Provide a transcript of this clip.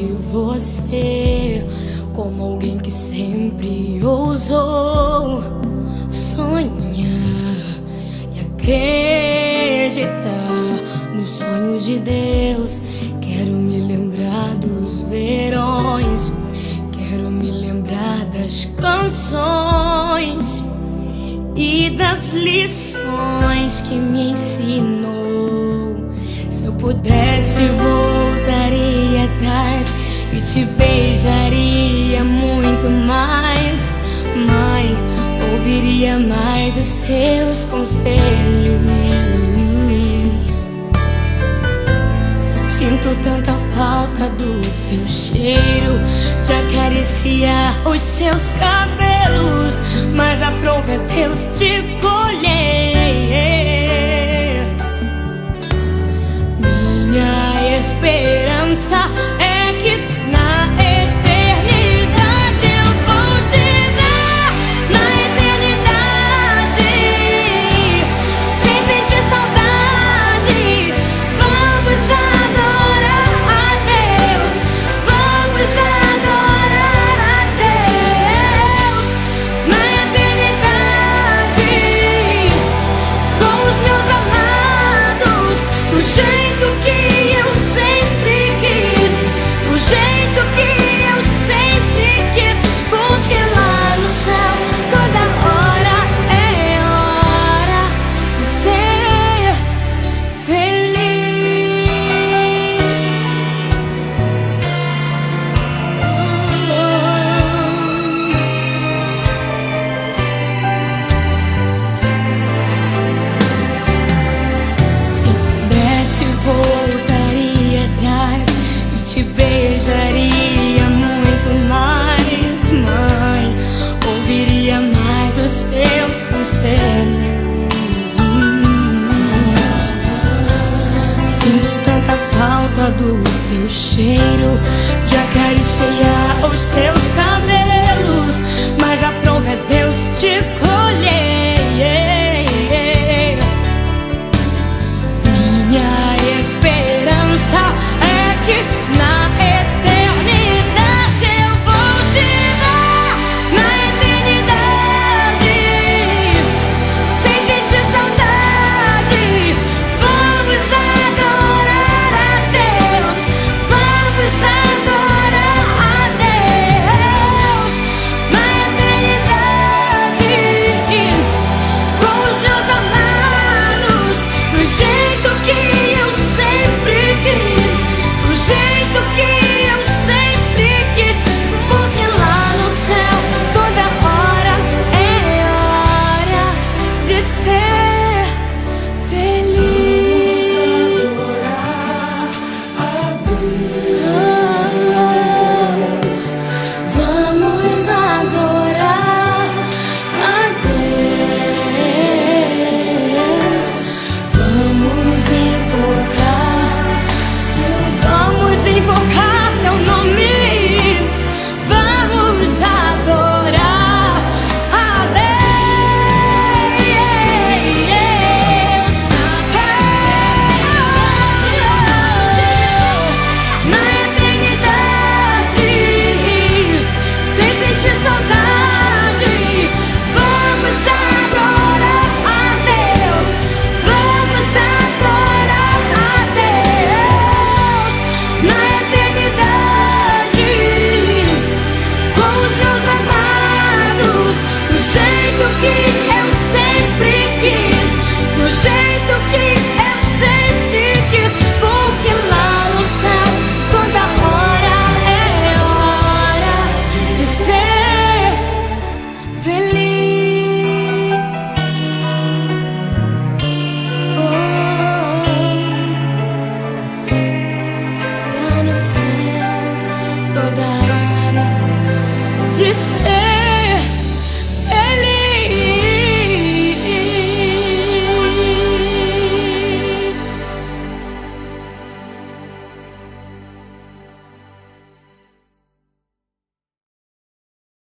de você como alguém que sempre ousou sonhar e acreditar nos sonhos de Deus. Quero me lembrar dos verões, quero me lembrar das canções e das lições que me ensinou. Se eu pudesse, voltaria atrás e te beijaria muito mais. Mãe, ouviria mais os seus conselhos. Sinto tanta falta do teu cheiro, de acariciar os seus cabelos, mas aprove a Deus te colher. Minha esperança é que na eternidade eu vou te ver. Na eternidade, sem sentir saudade, vamos adorar a Deus. Vamos adorar a Deus. Na eternidade, com os meus amados, do jeito que eu sempre quis, do jeito que eu sempre quis, porque lá no céu toda hora é hora de ser feliz. Se pudesse, voltaria atrás e te beijaria muito mais. Mãe, ouviria mais os seus conselhos. Sinto tanta falta do teu cheiro, de acariciar os seus